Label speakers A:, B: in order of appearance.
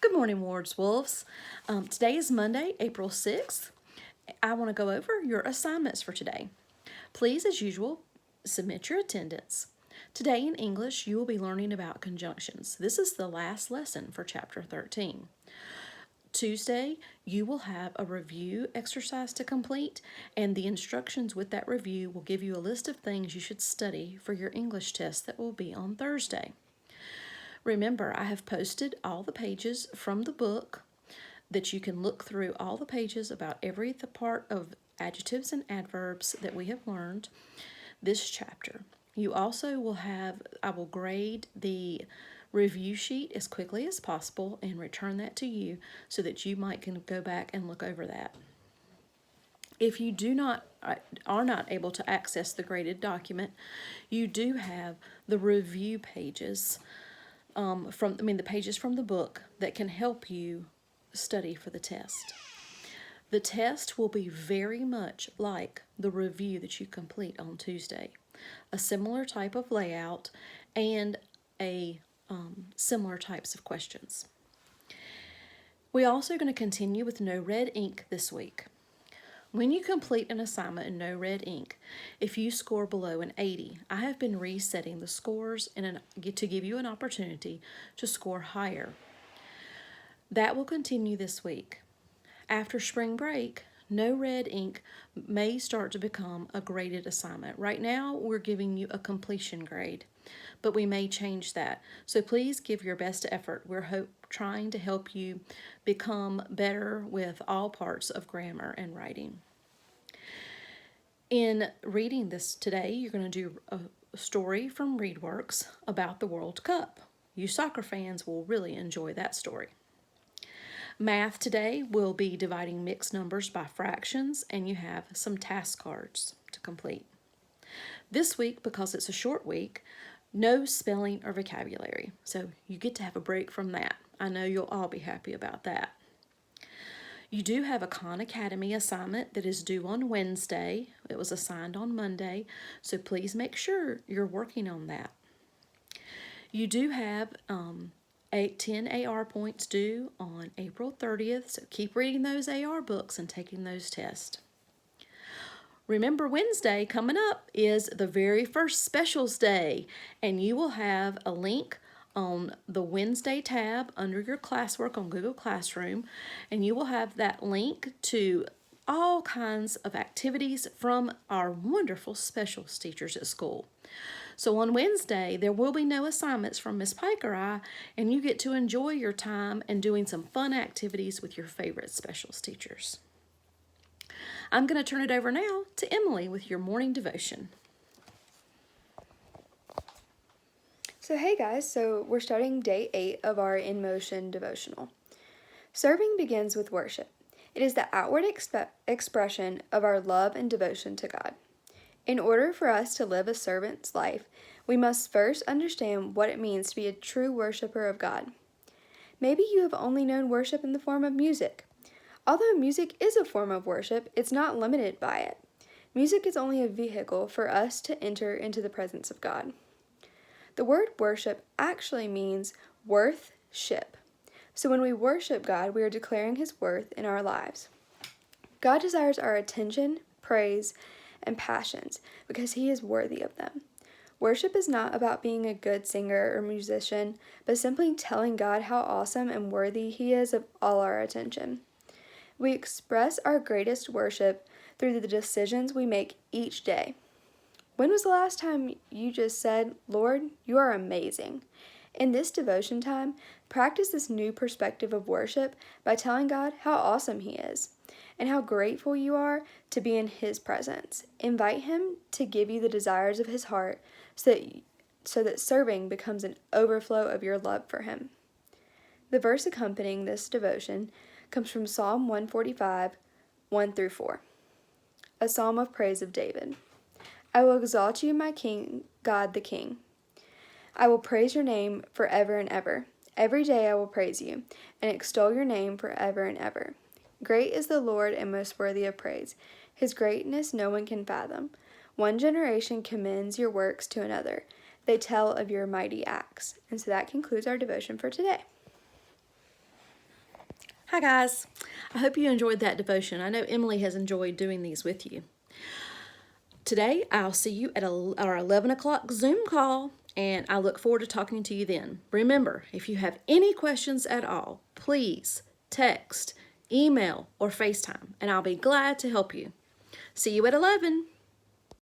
A: Good morning, Wards Wolves. Today is Monday, April 6th. I want to go over your assignments for today. Please, as usual, submit your attendance. Today in English, you will be learning about conjunctions. This is the last lesson for Chapter 13. Tuesday, you will have a review exercise to complete, and the instructions with that review will give you a list of things you should study for your English test that will be on Thursday. Remember, I have posted all the pages from the book that you can look through all the pages about every part of adjectives and adverbs that we have learned this chapter. You also will I will grade the review sheet as quickly as possible and return that to you so that you can go back and look over that. If you are not able to access the graded document, you do have the review pages the pages from the book that can help you study for the test. The test will be very much like the review that you complete on Tuesday. A similar type of layout and similar types of questions. We're also going to continue with no red ink this week. When you complete an assignment in no red ink, if you score below an 80, I have been resetting the scores to give you an opportunity to score higher. That will continue this week. After spring break, no red ink may start to become a graded assignment. Right now, we're giving you a completion grade, but we may change that. So please give your best effort. We're trying to help you become better with all parts of grammar and writing. In reading this today, you're going to do a story from ReadWorks about the World Cup. You soccer fans will really enjoy that story. Math today will be dividing mixed numbers by fractions, and you have some task cards to complete. This week, because it's a short week, no spelling or vocabulary, so you get to have a break from that. I know you'll all be happy about that. You do have a Khan Academy assignment that is due on Wednesday. It was assigned on Monday, so please make sure you're working on that. You do have 10 AR points due on April 30th, so keep reading those AR books and taking those tests. Remember, Wednesday coming up is the very first specials day, and you will have a link on the Wednesday tab under your classwork on Google Classroom, and you will have that link to all kinds of activities from our wonderful specials teachers at school. So on Wednesday, there will be no assignments from Miss Pike or I, and you get to enjoy your time and doing some fun activities with your favorite specials teachers. I'm going to turn it over now to Emily with your morning devotion.
B: So hey guys, so we're starting day 8 of our In Motion devotional. Serving begins with worship. It is the outward expression of our love and devotion to God. In order for us to live a servant's life, we must first understand what it means to be a true worshiper of God. Maybe you have only known worship in the form of music. Although music is a form of worship, it's not limited by it. Music is only a vehicle for us to enter into the presence of God. The word worship actually means worth-ship. So when we worship God, we are declaring His worth in our lives. God desires our attention, praise, and passions because He is worthy of them. Worship is not about being a good singer or musician, but simply telling God how awesome and worthy He is of all our attention. We express our greatest worship through the decisions we make each day. When was the last time you just said, "Lord, you are amazing"? In this devotion time, practice this new perspective of worship by telling God how awesome He is and how grateful you are to be in His presence. Invite Him to give you the desires of His heart so that serving becomes an overflow of your love for Him. The verse accompanying this devotion comes from Psalm 145, 1-4, a psalm of praise of David. I will exalt you, my King, God the King. I will praise your name forever and ever. Every day I will praise you and extol your name forever and ever. Great is the Lord and most worthy of praise. His greatness no one can fathom. One generation commends your works to another. They tell of your mighty acts. And so that concludes our devotion for today.
A: Hi guys. I hope you enjoyed that devotion. I know Emily has enjoyed doing these with you. Today, I'll see you at our 11 o'clock Zoom call, and I look forward to talking to you then. Remember, if you have any questions at all, please text, email, or FaceTime, and I'll be glad to help you. See you at 11.